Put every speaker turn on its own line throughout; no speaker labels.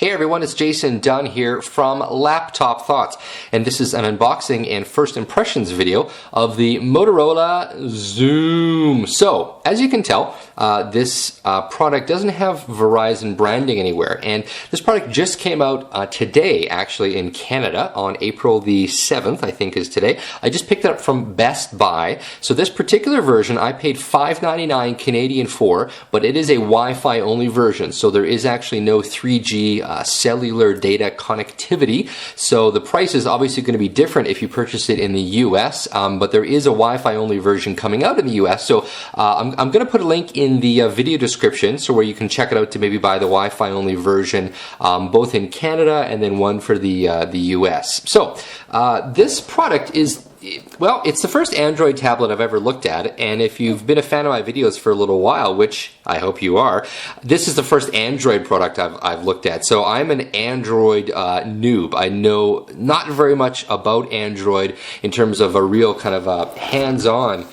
Hey everyone, it's Jason Dunn here from Laptop Thoughts, and this is an unboxing and first impressions video of the Motorola XOOM. So, as you can tell, this product doesn't have Verizon branding anywhere, and this product just came out today, actually, in Canada on April the 7th, I think is today. I just picked it up from Best Buy. So this particular version I paid $5.99 Canadian for, but it is a Wi-Fi only version, so there is actually no 3G cellular data connectivity. So the price is obviously going to be different if you purchase it in the US, but there is a Wi-Fi only version coming out in the US. So I'm going to put a link in the video description, so where you can check it out to maybe buy the Wi-Fi only version, both in Canada and then one for the US. So this product is, well, it's the first Android tablet I've ever looked at, and if you've been a fan of my videos for a little while, which I hope you are, this is the first Android product I've looked at. So I'm an Android noob. I know not very much about Android in terms of a real kind of hands-on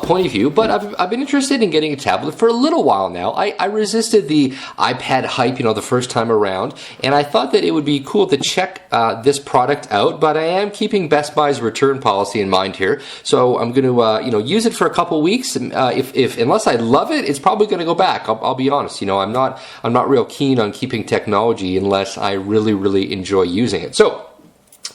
point of view, but I've been interested in getting a tablet for a little while now. I resisted the iPad hype, the first time around, and I thought that it would be cool to check this product out, but I am keeping Best Buy's return policy in mind here, so I'm going to use it for a couple weeks. If unless I love it, it's probably going to go back. I'll be honest. I'm not real keen on keeping technology unless I really enjoy using it. So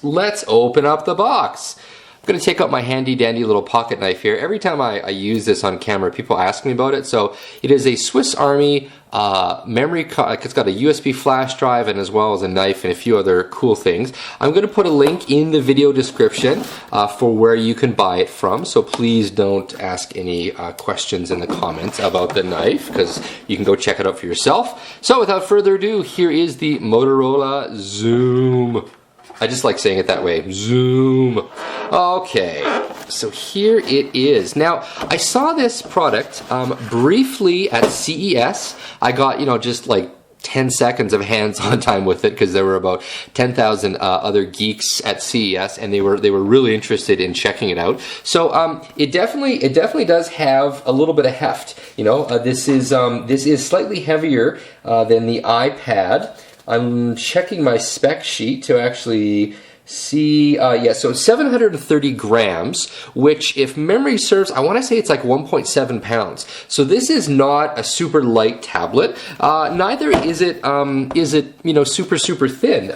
let's open up the box. I'm going to take out my handy dandy little pocket knife here. Every time I use this on camera, people ask me about it. So it is a Swiss Army memory card. It's got a USB flash drive and as well as a knife and a few other cool things. I'm going to put a link in the video description for where you can buy it from. So please don't ask any questions in the comments about the knife, because you can go check it out for yourself. So without further ado, here is the Motorola XOOM. I just like saying it that way. XOOM. Okay, so here it is. Now, I saw this product briefly at CES. I got, just like 10 seconds of hands-on time with it, because there were about 10,000 other geeks at CES, and they were really interested in checking it out. So it definitely does have a little bit of heft. This is slightly heavier than the iPad. I'm checking my spec sheet to actually see, so 730 grams, which, if memory serves, I want to say it's like 1.7 pounds. So this is not a super light tablet. Neither is it, super thin.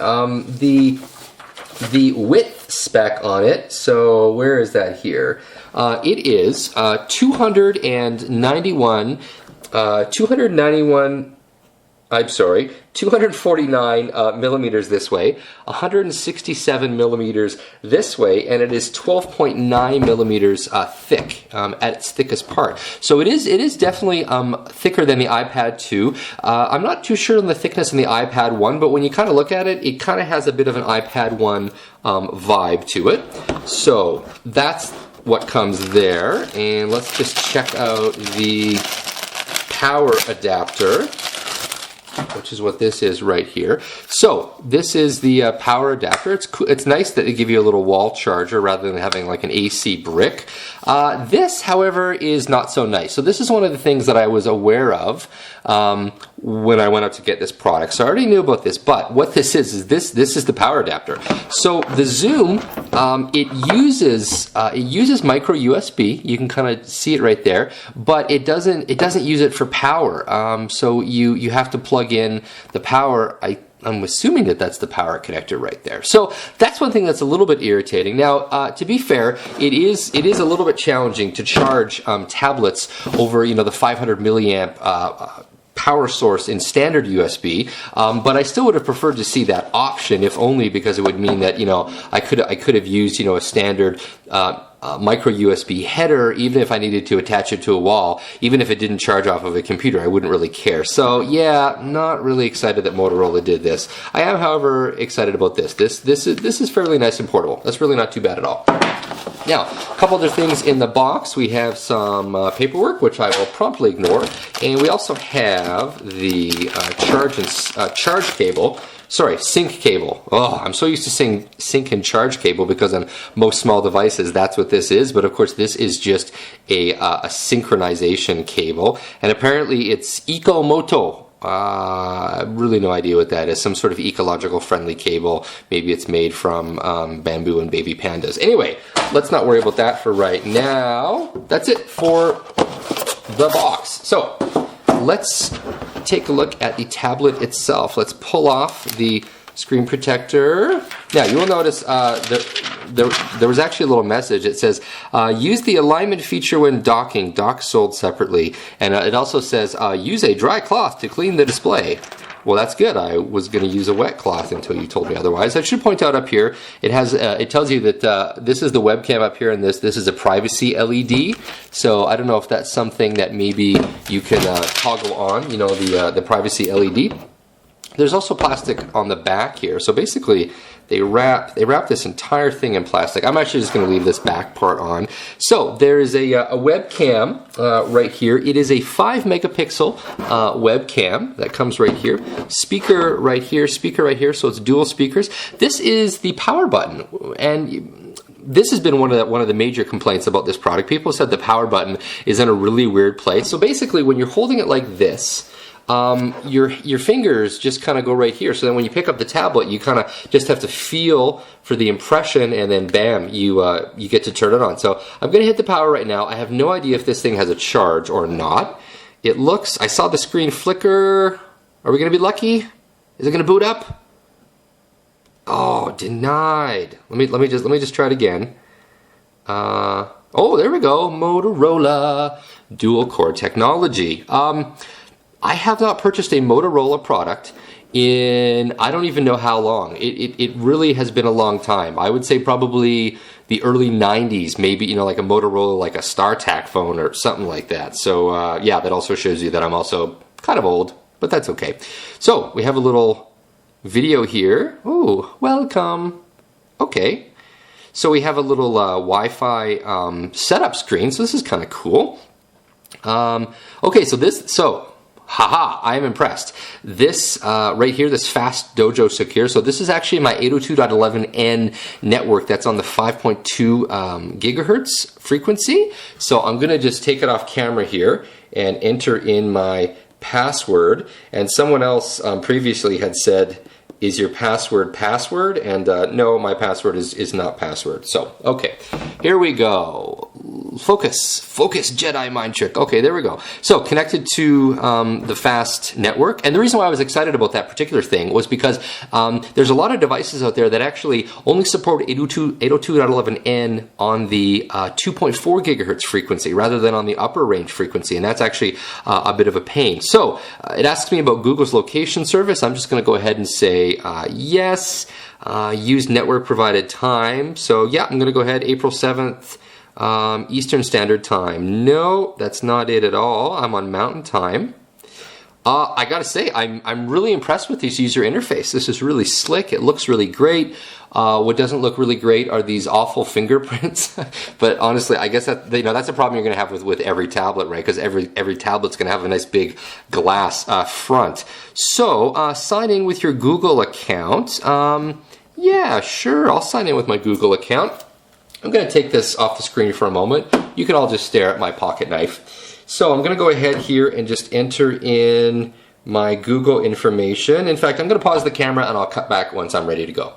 The width spec on it, so where is that here? It is 249 millimeters this way, 167 millimeters this way, and it is 12.9 millimeters thick at its thickest part. So it is definitely thicker than the iPad 2. I'm not too sure on the thickness in the iPad 1, but when you kind of look at it, it kind of has a bit of an iPad 1 vibe to it. So that's what comes there, and let's just check out the power adapter, which is what this is right here. So this is the power adapter. It's nice that they give you a little wall charger rather than having like an AC brick. This, however, is not so nice. So this is one of the things that I was aware of when I went out to get this product. So I already knew about this, but what this is this is the power adapter. So the XOOM, it uses micro USB. You can kind of see it right there, but it doesn't use it for power. So you have to plug in the power. I'm assuming that that's the power connector right there. So that's one thing that's a little bit irritating. Now, to be fair, it is a little bit challenging to charge tablets over the 500 milliamp power source in standard USB, but I still would have preferred to see that option, if only because it would mean that I could have used a standard micro USB header, even if I needed to attach it to a wall. Even if it didn't charge off of a computer, I wouldn't really care. So yeah, not really excited that Motorola did this. I am, however, excited about this. This is fairly nice and portable. That's really not too bad at all. Now, a couple other things in the box. We have some paperwork, which I will promptly ignore, and we also have the charge cable. Sorry, sync cable. Oh, I'm so used to saying sync and charge cable because on most small devices that's what this is, but of course this is just a synchronization cable, and apparently it's Ikomoto I have really no idea what that is. Some sort of ecological friendly cable. Maybe it's made from bamboo and baby pandas. Anyway, let's not worry about that for right now. That's it for the box. So let's take a look at the tablet itself. Let's pull off the screen protector. Now you will notice there was actually a little message. It says use the alignment feature when docking. Dock sold separately. And it also says use a dry cloth to clean the display. Well, that's good. I was going to use a wet cloth until you told me otherwise. I should point out up here, it has it tells you that this is the webcam up here, and this is a privacy LED. So I don't know if that's something that maybe you can toggle on. You know, the privacy LED. There's also plastic on the back here. So basically, they wrap this entire thing in plastic. I'm actually just going to leave this back part on. So there is a webcam right here. It is a 5 megapixel webcam that comes right here. Speaker right here. Speaker right here. So it's dual speakers. This is the power button, and this has been one of the major complaints about this product. People said the power button is in a really weird place. So basically, when you're holding it like this, your fingers just kind of go right here. So then when you pick up the tablet, you kind of just have to feel for the impression, and then bam, you get to turn it on. So I'm going to hit the power right now. I have no idea if this thing has a charge or not. It looks, I saw the screen flicker. Are we going to be lucky? Is it going to boot up? Oh, denied. Let me just try it again. Oh, there we go. Motorola dual core technology. I have not purchased a Motorola product in I don't even know how long. It really has been a long time. I would say probably the early 90s, maybe, you know, like a Motorola, like a StarTAC phone or something like that. So yeah, that also shows you that I'm also kind of old, but that's okay. So we have a little video here. Oh, welcome. Okay. So we have a little Wi-Fi setup screen. So this is kind of cool. Okay, so haha, I am impressed. This right here, this Fast Dojo Secure. So this is actually my 802.11n network that's on the 5.2 gigahertz frequency. So I'm going to just take it off camera here and enter in my password. And someone else previously had said, is your password? And no, my password is not password. So, okay, here we go. Focus, Jedi mind trick. Okay, there we go. So connected to the Fast network. And the reason why I was excited about that particular thing was because there's a lot of devices out there that actually only support 802.11n on the 2.4 gigahertz frequency rather than on the upper range frequency. And that's actually a bit of a pain. So it asks me about Google's location service. I'm just going to go ahead and say yes. Use network provided time. So yeah, I'm going to go ahead, April 7th. Eastern Standard Time. No, that's not it at all. I'm on Mountain Time. I gotta say, I'm really impressed with this user interface. This is really slick. It looks really great. What doesn't look really great are these awful fingerprints. But honestly, I guess that that's a problem you're gonna have with every tablet, right? Because every tablet's gonna have a nice big glass front. So sign in with your Google account. Yeah, sure. I'll sign in with my Google account. I'm going to take this off the screen for a moment. You can all just stare at my pocket knife. So I'm going to go ahead here and just enter in my Google information. In fact, I'm going to pause the camera and I'll cut back once I'm ready to go.